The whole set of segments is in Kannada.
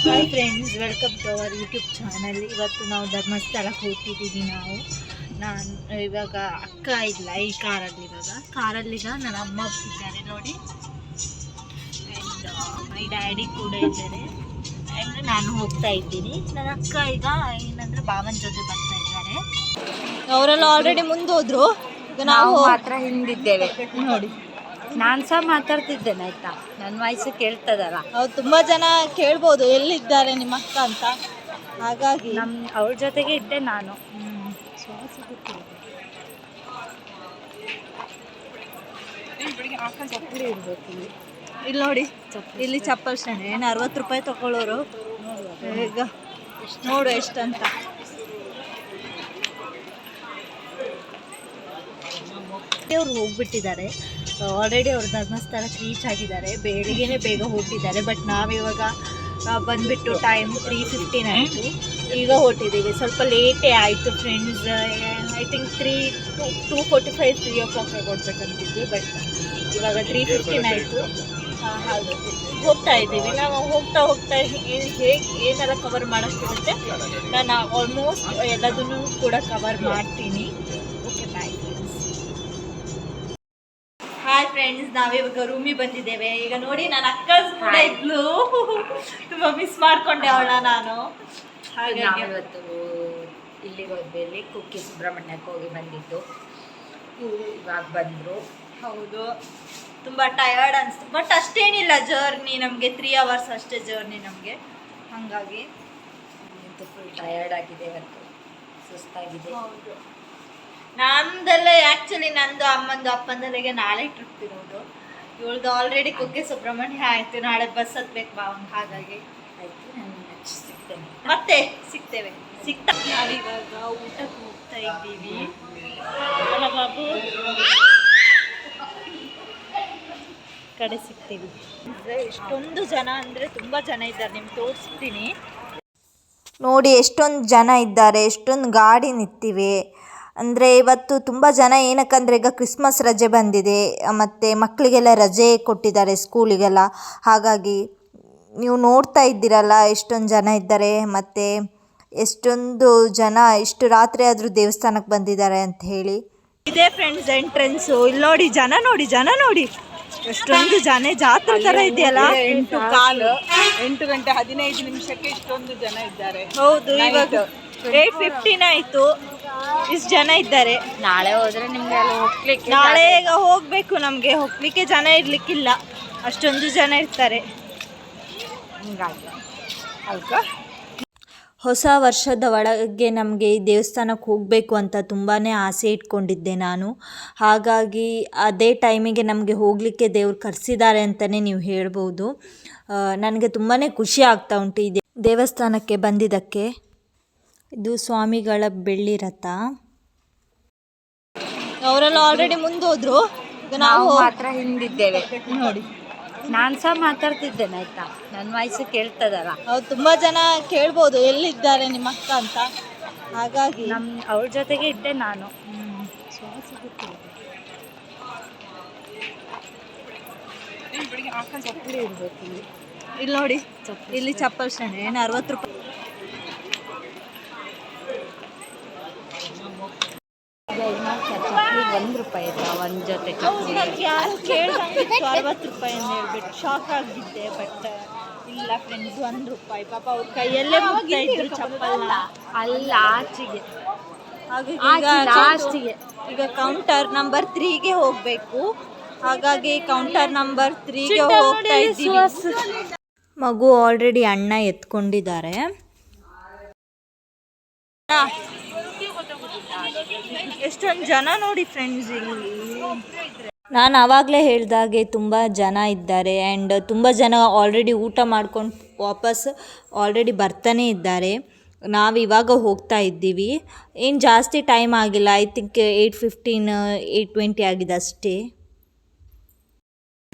Hi friends, welcome to our YouTube channel. ಇವತ್ತು ನಾವು ಧರ್ಮಸ್ಥಳಕ್ಕೆ ಹೋಗ್ತಿದ್ದೀವಿ. ನಾನು ಇವಾಗ ಅಕ್ಕ ಇಲ್ಲ ಈ ಕಾರಲ್ಲೀಗ ನನ್ನ ಅಮ್ಮ ಇದ್ದಾರೆ ನೋಡಿ, ಆ್ಯಂಡ್ ಮೈ ಡ್ಯಾಡಿ ಕೂಡ ಇದ್ದಾರೆ. ಆ್ಯಂಡ್ ನಾನು ಹೋಗ್ತಾ ಇದ್ದೀನಿ. ನನ್ನ ಅಕ್ಕ ಈಗ ಏನಂದರೆ ಭಾವನ ಜೊತೆ ಬರ್ತಾ ಇದ್ದಾರೆ. ಅವರೆಲ್ಲ ಆಲ್ರೆಡಿ ಮುಂದೋದ್ರು, ಈಗ ನಾವು ಮಾತ್ರ ಹಿಂದಿದ್ದೇವೆ ನೋಡಿ. ನಾನು ಸಹ ಮಾತಾಡ್ತಿದ್ದೇನೆ ಆಯ್ತಾ, ನನ್ನ ವಯಸ್ಸು ಕೇಳ್ತದಲ್ಲ. ಅವ್ರು ತುಂಬ ಜನ ಕೇಳ್ಬೋದು ಎಲ್ಲಿದ್ದಾರೆ ನಿಮ್ಮ ಅಕ್ಕ ಅಂತ, ಹಾಗಾಗಿ ಅವ್ರ ಜೊತೆಗೆ ಇದ್ದೆ ನಾನು. ಚಪ್ಪಲಿ ಇರ್ಬೇಕು ಇಲ್ಲಿ ನೋಡಿ, ಇಲ್ಲಿ ಚಪ್ಪಲ್ ಸ್ಟ್ಯಾಂಡ್ ಏನು 60 ರೂಪಾಯಿ ತಗೊಳ್ಳೋರು. ಈಗ ನೋಡು ಎಷ್ಟಂತ. ಅವ್ರು ಹೋಗ್ಬಿಟ್ಟಿದ್ದಾರೆ ಆಲ್ರೆಡಿ. ಅವ್ರು ಧರ್ಮಸ್ಥಳಕ್ಕೆ ರೀಚ್ ಆಗಿದ್ದಾರೆ. ಬೆಳಿಗ್ಗೆನೇ ಬೇಗ ಹೋಗ್ತಿದ್ದಾರೆ. ಬಟ್ ನಾವಿವಾಗ ಬಂದುಬಿಟ್ಟು ಟೈಮ್ 3:15 ಆಯಿತು. ಈಗ ಹೊರಟಿದ್ದೀವಿ. ಸ್ವಲ್ಪ ಲೇಟೇ ಆಯಿತು ಫ್ರೆಂಡ್ಸ್. ಐ ಥಿಂಕ್ 2:45 3 o'clock ಕೊಡ್ಬೇಕಂತಿದ್ವಿ. ಬಟ್ ಇವಾಗ 3:15 ಆಯಿತು. ಹಾಗೆ ಹೋಗ್ತಾ ಇದ್ದೀವಿ. ನಾವು ಹೋಗ್ತಾ ಹೇಗೆ ಏನೆಲ್ಲ ಕವರ್ ಮಾಡೋಕ್ಕಿರುತ್ತೆ ನಾನು ಆಲ್ಮೋಸ್ಟ್ ಎಲ್ಲದನ್ನು ಕೂಡ ಕವರ್ ಮಾಡ್ತೀನಿ. Okay, bye friends. Hi friends, ನಾವಿವಾಗ ರೂಮಿಗೆ ಬಂದಿದ್ದೇವೆ. ಈಗ ನೋಡಿ, ನನ್ನ ಅಕ್ಕ ಕೂಡ ಇದ್ಲು. ತುಂಬ ಮಿಸ್ ಮಾಡ್ಕೊಂಡೆ ಅವಳ ನಾನು. ಹಾಗಾಗಿ ಇವತ್ತು ಇಲ್ಲಿಗೆ ಹೋದ್ಮೇಲೆ ಕುಕ್ಕೆ ಸುಬ್ರಹ್ಮಣ್ಯಕ್ಕೆ ಹೋಗಿ ಬಂದಿದ್ದು. ಇವಾಗ ಬಂದರು. ಹೌದು, ತುಂಬ ಟಯರ್ಡ್ ಅನಿಸ್ತು. ಬಟ್ ಅಷ್ಟೇನಿಲ್ಲ ಜರ್ನಿ, ನಮಗೆ 3 hours ಅಷ್ಟೇ ಜರ್ನಿ ನಮಗೆ. ಹಾಗಾಗಿ ಫುಲ್ ಟಯರ್ಡ್ ಆಗಿದೆ ಇವತ್ತು, ಸುಸ್ತಾಗಿದೆ. ಹೌದು, ನಮ್ದೆಲ್ಲ ಆ್ಯಕ್ಚುಲಿ ನಂದು ಅಮ್ಮಂದು ಅಪ್ಪಂದಲ್ಲಿಗೆ ನಾಳೆ ಟ್ರಿಪ್ ಇರೋದು. ಇವಳ್ದು ಆಲ್ರೆಡಿ ಕುಕ್ಕೆ ಸುಬ್ರಹ್ಮಣ್ಯ ಆಯಿತು. ನಾಳೆ ಬಸ್ ಹತ್ಬೇಕು ಭಾವನ್. ಹಾಗಾಗಿ ಆಯಿತು, ನಾನು ನೆಕ್ಸ್ಟ್ ಸಿಗ್ತೇನೆ. ಮತ್ತೆ ಸಿಗ್ತೇವೆ. ನಾವಿವಾಗ ಊಟಕ್ಕೆ ಹೋಗ್ತಾ ಇದ್ದೀವಿ. ಬಾಬು ಕಡೆ ಸಿಗ್ತೀವಿ. ಎಷ್ಟೊಂದು ಜನ ಅಂದರೆ ತುಂಬ ಜನ ಇದ್ದಾರೆ. ನಿಮ್ಗೆ ತೋರಿಸ್ತೀನಿ ನೋಡಿ, ಎಷ್ಟೊಂದು ಜನ ಇದ್ದಾರೆ, ಎಷ್ಟೊಂದು ಗಾಡಿ ನಿಂತಿವೆ. ಅಂದರೆ ಇವತ್ತು ತುಂಬ ಜನ, ಏನಕ್ಕಂದರೆ ಈಗ ಕ್ರಿಸ್ಮಸ್ ರಜೆ ಬಂದಿದೆ, ಮತ್ತು ಮಕ್ಕಳಿಗೆಲ್ಲ ರಜೆ ಕೊಟ್ಟಿದ್ದಾರೆ ಸ್ಕೂಲಿಗೆಲ್ಲ. ಹಾಗಾಗಿ ನೀವು ನೋಡ್ತಾ ಇದ್ದೀರಲ್ಲ ಎಷ್ಟೊಂದು ಜನ ಇದ್ದಾರೆ. ಮತ್ತು ಎಷ್ಟೊಂದು ಜನ ಇಷ್ಟು ರಾತ್ರಿ ಆದರೂ ದೇವಸ್ಥಾನಕ್ಕೆ ಬಂದಿದ್ದಾರೆ ಅಂತ ಹೇಳಿ. ಇದೇ ಫ್ರೆಂಡ್ಸ್ ಎಂಟ್ರೆನ್ಸು. ಇಲ್ಲಿ ನೋಡಿ, ಜನ ನೋಡಿ ಎಷ್ಟೊಂದು ಜನ. ಜಾತ್ರೆ ಥರ ಇದೆಯಲ್ಲ. 8 ಗಂಟೆ 15 ನಿಮಿಷಕ್ಕೆ ಇಷ್ಟೊಂದು ಜನ ಇದ್ದಾರೆ. ಹೌದು, ಇವಾಗ 8:15 ಆಯಿತು. ಇಷ್ಟು ಜನ ಇದ್ದಾರೆ. ನಾಳೆ ಹೋದರೆ ನಿಮಗೆ ಅಲ್ಲಿ ಹೋಗ್ಲಿಕ್ಕೆ, ನಾಳೆ ಈಗ ಹೋಗಬೇಕು. ನಮಗೆ ಹೋಗ್ಲಿಕ್ಕೆ ಜನ ಇರಲಿಕ್ಕಿಲ್ಲ, ಅಷ್ಟೊಂದು ಜನ ಇರ್ತಾರೆ. ಹಿಂಗಾಗಿ ಅಲ್ಕ ಹೊಸ ವರ್ಷದ ಒಳಗೆ ನಮಗೆ ಈ ದೇವಸ್ಥಾನಕ್ಕೆ ಹೋಗಬೇಕು ಅಂತ ತುಂಬಾ ಆಸೆ ಇಟ್ಕೊಂಡಿದ್ದೆ ನಾನು. ಹಾಗಾಗಿ ಅದೇ ಟೈಮಿಗೆ ನಮಗೆ ಹೋಗಲಿಕ್ಕೆ ದೇವ್ರು ಕರೆಸಿದ್ದಾರೆ ಅಂತಲೇ ನೀವು ಹೇಳ್ಬೋದು. ನನಗೆ ತುಂಬಾ ಖುಷಿ ಆಗ್ತಾ ಉಂಟು ಈ ದೇವಸ್ಥಾನಕ್ಕೆ ಬಂದಿದ್ದಕ್ಕೆ. ಇದು ಸ್ವಾಮಿಗಳ ಬೆಳ್ಳಿ ರಥ. ಅವರೆಲ್ಲ ಆಲ್ರೆಡಿ ಮುಂದೋದ್ರು, ಈಗ ನಾವು ಮಾತ್ರ ಹಿಂದಿದ್ದೇವೆ ನೋಡಿ. ನಾನು ಸಹ ಮಾತಾಡ್ತಿದ್ದೇನೆ ಆಯ್ತಾ, ನನ್ನ ವಯಸ್ಸು ಕೇಳ್ತದಲ್ಲ. ಅವ್ರು ತುಂಬ ಜನ ಕೇಳ್ಬೋದು ಎಲ್ಲಿದ್ದಾರೆ ನಿಮ್ಮ ಅಕ್ಕ ಅಂತ. ಹಾಗಾಗಿ ಅವ್ರ ಜೊತೆಗೆ ಇದ್ದೆ ನಾನು. ಚಪ್ಪಲಿ ಇರ್ಬೇಕು ಇಲ್ಲಿ ನೋಡಿ, ಇಲ್ಲಿ ಚಪ್ಪಲ್ ಸ್ಟ್ಯಾಂಡ್ ಏನು 60 ರೂಪಾಯಿ. ಚಪ್ಪಲಿ 1 ರೂಪಾಯಿ ಆಯ್ತಾ ಒಂದು ಜೊತೆ ಚಪ್ಪಲಿ. ಯಾರು ಕೇಳ್ದಂಗಿತ್ತು 60 ರೂಪಾಯಿ ಅಂತ ಹೇಳ್ಬಿಟ್ಟು ಶಾಕ್ ಆಗಿದ್ದೆ. ಬಟ್ ಇಲ್ಲ ಫ್ರೆಂಡ್ಸ್, 1 ರೂಪಾಯಿ. ಪಾಪ ಅವ್ರ ಕೈಯಲ್ಲೇ ಮುಗ್ತಾ ಇದ್ರು ಚಪ್ಪಲ್ನ. ಅಲ್ಲ, ಆಚೆಗೆ ಲಾಸ್ಟಿಗೆ. ಈಗ ಕೌಂಟರ್ ನಂಬರ್ 3ಗೆ ಹೋಗಬೇಕು. ಹಾಗಾಗಿ ಕೌಂಟರ್ ನಂಬರ್ 3ಗೆ ಹೋಗ್ತಾ ಇದ್ದೀವಿ. ಮಗು ಆಲ್ರೆಡಿ ಅಣ್ಣ ಎತ್ಕೊಂಡಿದ್ದಾರೆ. ಎಷ್ಟೊಂದು ಜನ ನೋಡಿ ಫ್ರೆಂಡ್ಸ್ ಇಲ್ಲಿ. ನಾನು ಆವಾಗಲೇ ಹೇಳಿದಾಗೆ ತುಂಬ ಜನ ಇದ್ದಾರೆ. ಆ್ಯಂಡ್ ತುಂಬ ಜನ ಆಲ್ರೆಡಿ ಊಟ ಮಾಡ್ಕೊಂಡು ವಾಪಸ್ ಆಲ್ರೆಡಿ ಬರ್ತಾನೆ ಇದ್ದಾರೆ. ನಾವು ಇವಾಗ ಹೋಗ್ತಾ ಇದ್ದೀವಿ. ಏನು ಜಾಸ್ತಿ ಟೈಮ್ ಆಗಿಲ್ಲ. ಐ ಥಿಂಕ್ 8:15 8:20 ಆಗಿದೆ ಅಷ್ಟೇ.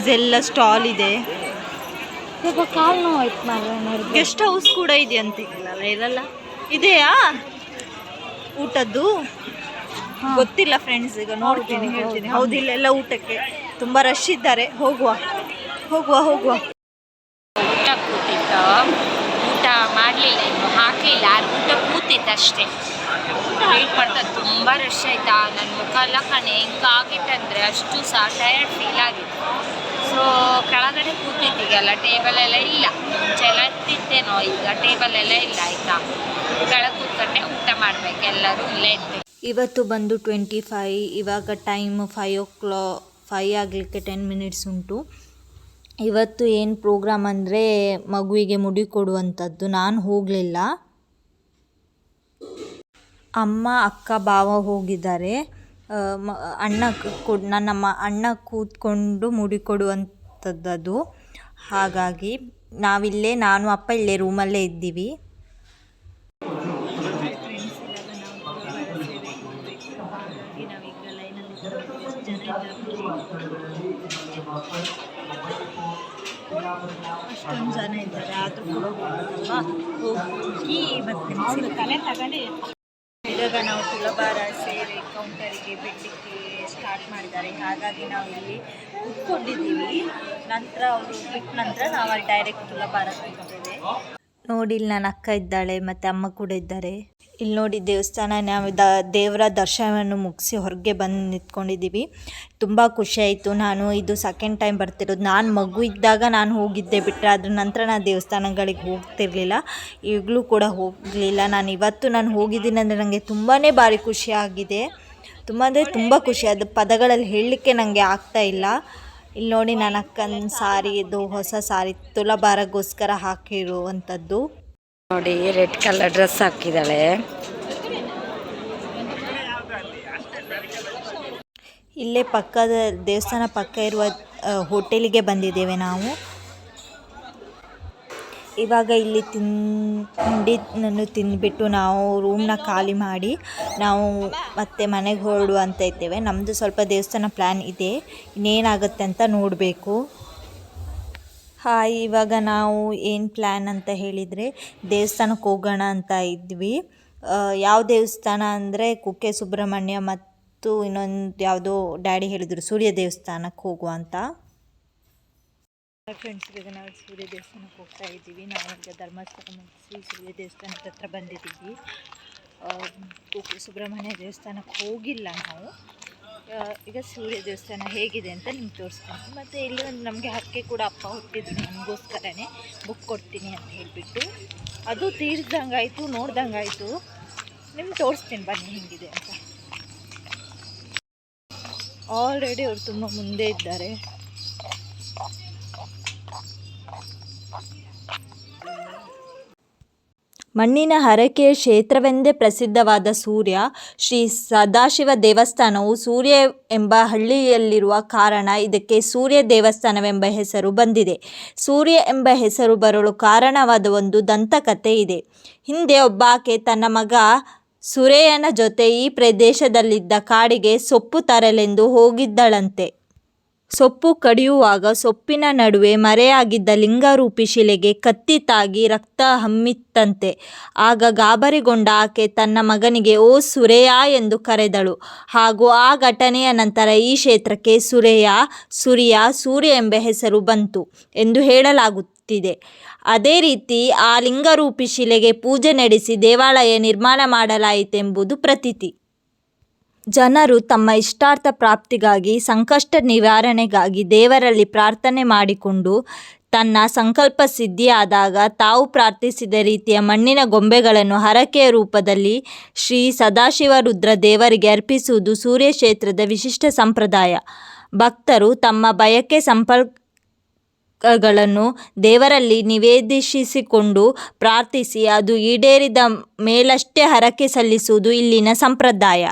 ಎಲ್ಲ ಸ್ಟಾಲ್ ಇದೆ. ಕಾಲು ನೋವು. ಗೆಸ್ಟ್ ಹೌಸ್ ಕೂಡ ಇದೆ ಅಂತ ಇರಲ್ಲ. ಇದೆಯಾ ಊಟದ್ದು? ಗೊತ್ತಿಲ್ಲ ಫ್ರೆಂಡ್ಸ್, ಈಗ ನೋಡ್ತೀನಿ ಹೇಳ್ತೀನಿ. ಹೌದು, ಇಲ್ಲೆಲ್ಲ ಊಟಕ್ಕೆ ತುಂಬ ರಶ್ ಇದ್ದಾರೆ. ಹೋಗುವ ಊಟ ಕೂತಿದ್ದ. ಊಟ ಮಾಡಲಿಲ್ಲ, ಇನ್ನು ಹಾಕಲಿಲ್ಲ, ಊಟ ಕೂತಿತ್ತು ಅಷ್ಟೇ. ವೆಯ್ಟ್ ಮಾಡ್ತಾ ತುಂಬ ರಶ್ ಆಯಿತಾ, ನನ್ನ ಮುಖ ಎಲ್ಲ ಕಣೆ ಹೆಂಗಾಗಿತ್ತಂದರೆ ಅಷ್ಟು ಸಹ ಟಯರ್ಡ್ ಫೀಲ್ ಆಗಿತ್ತು. ಸೊ ಕೆಳಗಡೆ ಕೂತಿದ್ದೀಗಲ್ಲ, ಟೇಬಲ್ ಎಲ್ಲ ಇಲ್ಲ. ಮುಂಚೆ ಎಲ್ಲ ಇರ್ತಿತ್ತೇನೋ, ಈಗ ಟೇಬಲ್ ಎಲ್ಲ ಇಲ್ಲ ಆಯಿತಾ. ಕೆಳಗೆ ಕೂತ್ಕೊಂಡೆ ಊಟ ಮಾಡಬೇಕು, ಎಲ್ಲರೂ ಇಲ್ಲೇ ಇರ್ತೀವಿ. ಇವತ್ತು ಬಂದು 25, ಇವಾಗ ಟೈಮ್ 5 ಆಗಲಿಕ್ಕೆ 10 ಮಿನಿಟ್ಸ್ ಉಂಟು. ಇವತ್ತು ಏನು ಪ್ರೋಗ್ರಾಮ್ ಅಂದರೆ ಮಗುವಿಗೆ ಮುಡಿ ಕೊಡುವಂಥದ್ದು. ನಾನು ಹೋಗಲಿಲ್ಲ, ಅಮ್ಮ ಅಕ್ಕ ಭಾವ ಹೋಗಿದ್ದಾರೆ. ಅಣ್ಣ ಕೂತ್ಕೊಂಡು ಮುಡಿ ಕೊಡುವಂಥದ್ದು. ಹಾಗಾಗಿ ನಾವಿಲ್ಲೇ, ನಾನು ಅಪ್ಪ ಇಲ್ಲೇ ರೂಮಲ್ಲೇ ಇದ್ದೀವಿ. ಅಷ್ಟೊಂದು ಜನ ಇದ್ದಾರೆ, ಆದರೂ ಕೂಡ ಹೋಗಿ ಮತ್ತೆ ತಲೆ ತಗೊಂಡು ಇವಾಗ ನಾವು ತುಲಾಭಾರ ಸೇರಿ ಕೌಂಟರಿಗೆ ಬಿಡಲಿಕ್ಕೆ ಸ್ಟಾರ್ಟ್ ಮಾಡಿದ್ದಾರೆ. ಹಾಗಾಗಿ ನಾವು ಇಲ್ಲಿ ಕೂತ್ಕೊಂಡಿದ್ದೀವಿ. ನಂತರ ಅವರು ಬಿಟ್ಟ ನಂತರ ನಾವು ಅಲ್ಲಿ ಡೈರೆಕ್ಟ್ ತುಲಾಭಾರ ಹೋಗ್ತೇವೆ. ನೋಡಿ, ಇಲ್ಲಿ ನನ್ನ ಅಕ್ಕ ಇದ್ದಾಳೆ ಮತ್ತು ಅಮ್ಮ ಕೂಡ ಇದ್ದಾರೆ. ಇಲ್ಲಿ ನೋಡಿ ದೇವಸ್ಥಾನ, ನಾವು ದೇವರ ದರ್ಶನವನ್ನು ಮುಗಿಸಿ ಹೊರಗೆ ಬಂದು ನಿಂತ್ಕೊಂಡಿದ್ದೀವಿ. ತುಂಬ ಖುಷಿಯಾಯಿತು. ನಾನು ಇದು ಸೆಕೆಂಡ್ ಟೈಮ್ ಬರ್ತಿರೋದು. ನಾನು ಮಗು ಇದ್ದಾಗ ನಾನು ಹೋಗಿದ್ದೆ, ಬಿಟ್ಟರೆ ಅದ್ರ ನಂತರ ನಾನು ದೇವಸ್ಥಾನಗಳಿಗೆ ಹೋಗ್ತಿರ್ಲಿಲ್ಲ, ಈಗಲೂ ಕೂಡ ಹೋಗಲಿಲ್ಲ. ನಾನು ಹೋಗಿದ್ದೀನಿ ಅಂದರೆ ನನಗೆ ತುಂಬಾ ಭಾರಿ ಖುಷಿಯಾಗಿದೆ. ತುಂಬ ಅಂದರೆ ತುಂಬ ಖುಷಿ, ಅದು ಪದಗಳಲ್ಲಿ ಹೇಳಲಿಕ್ಕೆ ನನಗೆ ಆಗ್ತಾಯಿಲ್ಲ. ಇಲ್ಲಿ ನೋಡಿ, ನನ್ನ ಅಕ್ಕನ ಸಾರಿ, ಇದು ಹೊಸ ಸಾರಿ ತುಲಾಭಾರಕ್ಕೋಸ್ಕರ ಹಾಕಿರುವಂಥದ್ದು. ನೋಡಿ, ರೆಡ್ ಕಲರ್ ಡ್ರೆಸ್ ಹಾಕಿದ್ದಾಳೆ. ಇಲ್ಲೇ ಪಕ್ಕದ ದೇವಸ್ಥಾನ ಪಕ್ಕ ಇರುವ ಹೋಟೆಲಿಗೆ ಬಂದಿದ್ದೇವೆ ನಾವು. ಇವಾಗ ಇಲ್ಲಿ ತಿಂಡಿಯನ್ನು ತಿಂದುಬಿಟ್ಟು ನಾವು ರೂಮ್ನ ಖಾಲಿ ಮಾಡಿ ನಾವು ಮತ್ತೆ ಮನೆಗೆ ಹೊರಡುವಂತ ಇದ್ದೇವೆ. ನಮ್ಮದು ಸ್ವಲ್ಪ ದೇವಸ್ಥಾನ ಪ್ಲ್ಯಾನ್ ಇದೆ, ಇನ್ನೇನಾಗುತ್ತೆ ಅಂತ ನೋಡಬೇಕು. ಇವಾಗ ನಾವು ಏನು ಪ್ಲ್ಯಾನ್ ಅಂತ ಹೇಳಿದರೆ ದೇವಸ್ಥಾನಕ್ಕೆ ಹೋಗೋಣ ಅಂತ ಇದ್ವಿ. ಯಾವ ದೇವಸ್ಥಾನ ಅಂದರೆ ಕುಕ್ಕೆ ಸುಬ್ರಹ್ಮಣ್ಯ ಮತ್ತು ಇನ್ನೊಂದು ಯಾವುದೋ ಡ್ಯಾಡಿ ಹೇಳಿದರು ಸೂರ್ಯ ದೇವಸ್ಥಾನಕ್ಕೆ ಹೋಗುವ ಅಂತ. ಫ್ರೆಂಡ್ಸ್, ಈಗ ನಾವು ಸೂರ್ಯ ದೇವಸ್ಥಾನಕ್ಕೆ ಹೋಗ್ತಾ ಇದ್ದೀವಿ. ನಾವು ಈಗ ಧರ್ಮಸ್ಥಳ ಮುಗಿಸಿ ಸೂರ್ಯ ದೇವಸ್ಥಾನದ ಹತ್ರ ಬಂದಿದ್ದೀವಿ. ಕುಕ್ಕೆ ಸುಬ್ರಹ್ಮಣ್ಯ ದೇವಸ್ಥಾನಕ್ಕೆ ಹೋಗಿಲ್ಲ ನಾವು. ಈಗ ಸೂರ್ಯ ದೇವಸ್ಥಾನ ಹೇಗಿದೆ ಅಂತ ನಿಮ್ಗೆ ತೋರಿಸ್ತೀನಿ. ಮತ್ತು ಇಲ್ಲಿ ಒಂದು ನಮಗೆ ಹರಕೆ ಕೂಡ ಅಪ್ಪ ಹುಟ್ಟಿದ್ರು, ನಮಗೋಸ್ಕರನೇ ಬುಕ್ ಕೊಡ್ತೀನಿ ಅಂತ ಹೇಳಿಬಿಟ್ಟು. ಅದು ತೀರ್ಸ್ದಂಗಾಯಿತು, ನೋಡ್ದಂಗಾಯಿತು. ನಿಮ್ಗೆ ತೋರಿಸ್ತೀನಿ ಬನ್ನಿ ಹೇಗಿದೆ ಅಂತ. ಆಲ್ರೆಡಿ ಅವ್ರು ತುಂಬ ಮುಂದೆ ಇದ್ದಾರೆ. ಮಣ್ಣಿನ ಹರಕೆಯ ಕ್ಷೇತ್ರವೆಂದೇ ಪ್ರಸಿದ್ಧವಾದ ಸೂರ್ಯ ಶ್ರೀ ಸದಾಶಿವ ದೇವಸ್ಥಾನವು ಸೂರ್ಯ ಎಂಬ ಹಳ್ಳಿಯಲ್ಲಿರುವ ಕಾರಣ ಇದಕ್ಕೆ ಸೂರ್ಯ ದೇವಸ್ಥಾನವೆಂಬ ಹೆಸರು ಬಂದಿದೆ. ಸೂರ್ಯ ಎಂಬ ಹೆಸರು ಬರಲು ಕಾರಣವಾದ ಒಂದು ದಂತಕಥೆ ಇದೆ. ಹಿಂದೆ ಒಬ್ಬಾಕೆ ತನ್ನ ಮಗ ಸುರೇಯನ ಜೊತೆ ಈ ಪ್ರದೇಶದಲ್ಲಿದ್ದ ಕಾಡಿಗೆ ಸೊಪ್ಪು ತರಲೆಂದು ಹೋಗಿದ್ದಳಂತೆ. ಸೊಪ್ಪು ಕಡಿಯುವಾಗ ಸೊಪ್ಪಿನ ನಡುವೆ ಮರೆಯಾಗಿದ್ದ ಲಿಂಗರೂಪಿ ಶಿಲೆಗೆ ಕತ್ತಿ ತಾಗಿ ರಕ್ತ ಹಮ್ಮಿತ್ತಂತೆ. ಆಗ ಗಾಬರಿಗೊಂಡ ಆಕೆ ತನ್ನ ಮಗನಿಗೆ "ಓ ಸುರೇಯ" ಎಂದು ಕರೆದಳು. ಹಾಗೂ ಆ ಘಟನೆಯ ನಂತರ ಈ ಕ್ಷೇತ್ರಕ್ಕೆ ಸೂರ್ಯ ಎಂಬ ಹೆಸರು ಬಂತು ಎಂದು ಹೇಳಲಾಗುತ್ತಿದೆ. ಅದೇ ರೀತಿ ಆ ಲಿಂಗರೂಪಿ ಶಿಲೆಗೆ ಪೂಜೆ ನಡೆಸಿ ದೇವಾಲಯ ನಿರ್ಮಾಣ ಮಾಡಲಾಯಿತೆಂಬುದು ಪ್ರತೀತಿ. ಜನರು ತಮ್ಮ ಇಷ್ಟಾರ್ಥ ಪ್ರಾಪ್ತಿಗಾಗಿ, ಸಂಕಷ್ಟ ನಿವಾರಣೆಗಾಗಿ ದೇವರಲ್ಲಿ ಪ್ರಾರ್ಥನೆ ಮಾಡಿಕೊಂಡು ತನ್ನ ಸಂಕಲ್ಪ ಸಿದ್ಧಿಯಾದಾಗ ತಾವು ಪ್ರಾರ್ಥಿಸಿದ ರೀತಿಯ ಮಣ್ಣಿನ ಗೊಂಬೆಗಳನ್ನು ಹರಕೆಯ ರೂಪದಲ್ಲಿ ಶ್ರೀ ಸದಾಶಿವ ರುದ್ರ ದೇವರಿಗೆ ಅರ್ಪಿಸುವುದು ಸೂರ್ಯ ಕ್ಷೇತ್ರದ ವಿಶಿಷ್ಟ ಸಂಪ್ರದಾಯ. ಭಕ್ತರು ತಮ್ಮ ಬಯಕೆ ಸಂಕಲ್ಪಗಳನ್ನು ದೇವರಲ್ಲಿ ನಿವೇದಿಸಿಕೊಂಡು ಪ್ರಾರ್ಥಿಸಿ ಅದು ಈಡೇರಿದ ಮೇಲಷ್ಟೇ ಹರಕೆ ಸಲ್ಲಿಸುವುದು ಇಲ್ಲಿನ ಸಂಪ್ರದಾಯ.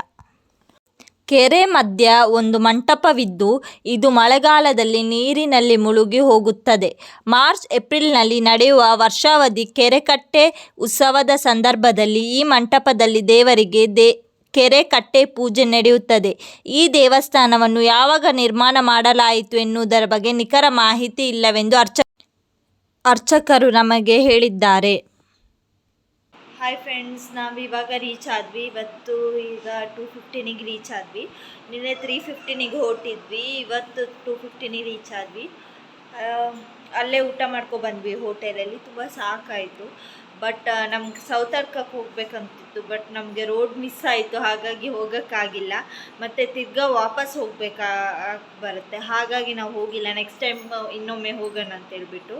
ಕೆರೆ ಮಧ್ಯ ಒಂದು ಮಂಟಪವಿದ್ದು ಇದು ಮಳೆಗಾಲದಲ್ಲಿ ನೀರಿನಲ್ಲಿ ಮುಳುಗಿ ಹೋಗುತ್ತದೆ. ಮಾರ್ಚ್ ಏಪ್ರಿಲ್ನಲ್ಲಿ ನಡೆಯುವ ವರ್ಷಾವಧಿ ಕೆರೆಕಟ್ಟೆ ಉತ್ಸವದ ಸಂದರ್ಭದಲ್ಲಿ ಈ ಮಂಟಪದಲ್ಲಿ ದೇವರಿಗೆ ಕೆರೆ ಕಟ್ಟೆ ಪೂಜೆ ನಡೆಯುತ್ತದೆ. ಈ ದೇವಸ್ಥಾನವನ್ನು ಯಾವಾಗ ನಿರ್ಮಾಣ ಮಾಡಲಾಯಿತು ಎನ್ನುವುದರ ಬಗ್ಗೆ ನಿಖರ ಮಾಹಿತಿ ಇಲ್ಲವೆಂದು ಅರ್ಚಕರು ನಮಗೆ ಹೇಳಿದ್ದಾರೆ. ಹಾಯ್ ಫ್ರೆಂಡ್ಸ್, ನಾವು ಇವಾಗ ರೀಚ್ ಆದ್ವಿ. ಈಗ 2:15 ರೀಚ್ ಆದ್ವಿ. ನಿನ್ನೆ 3:15 ಹೊರಟಿದ್ವಿ, ಇವತ್ತು 2:15 ರೀಚ್ ಆದ್ವಿ. ಅಲ್ಲೇ ಊಟ ಮಾಡ್ಕೊ ಬಂದ್ವಿ ಹೋಟೆಲಲ್ಲಿ. ತುಂಬ ಸಾಕಾಯಿತು. ಬಟ್ ನಮ್ಗೆ ಸೌತಡ್ಕಕ್ಕೆ ಹೋಗ್ಬೇಕಂತಿತ್ತು, ಬಟ್ ನಮಗೆ ರೋಡ್ ಮಿಸ್ ಆಯಿತು, ಹಾಗಾಗಿ ಹೋಗೋಕ್ಕಾಗಿಲ್ಲ. ಮತ್ತು ತಿರ್ಗಾ ವಾಪಸ್ ಹೋಗ್ಬೇಕಾ ಬರುತ್ತೆ, ಹಾಗಾಗಿ ನಾವು ಹೋಗಿಲ್ಲ. ನೆಕ್ಸ್ಟ್ ಟೈಮ್ ಇನ್ನೊಮ್ಮೆ ಹೋಗೋಣ ಅಂತೇಳ್ಬಿಟ್ಟು.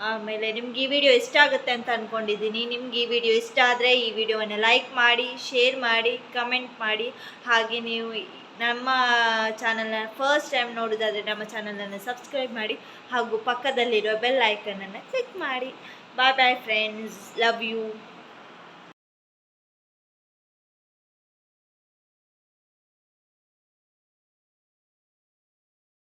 ಆಮೇಲೆ ನಿಮ್ಗೆ ಈ ವಿಡಿಯೋ ಇಷ್ಟ ಆಗುತ್ತೆ ಅಂತ ಅಂದ್ಕೊಂಡಿದ್ದೀನಿ. ನಿಮ್ಗೆ ಈ ವಿಡಿಯೋ ಇಷ್ಟ ಆದರೆ ಈ ವಿಡಿಯೋವನ್ನು ಲೈಕ್ ಮಾಡಿ, ಶೇರ್ ಮಾಡಿ, ಕಮೆಂಟ್ ಮಾಡಿ. ಹಾಗೆ ನೀವು ನಮ್ಮ ಚಾನಲ್ನ ಫಸ್ಟ್ ಟೈಮ್ ನೋಡೋದಾದರೆ ನಮ್ಮ ಚಾನಲನ್ನು ಸಬ್ಸ್ಕ್ರೈಬ್ ಮಾಡಿ, ಹಾಗೂ ಪಕ್ಕದಲ್ಲಿರುವ ಬೆಲ್ ಐಕನನ್ನು ಕ್ಲಿಕ್ ಮಾಡಿ. ಬಾಯ್ ಬಾಯ್ ಫ್ರೆಂಡ್ಸ್, ಲವ್ ಯು.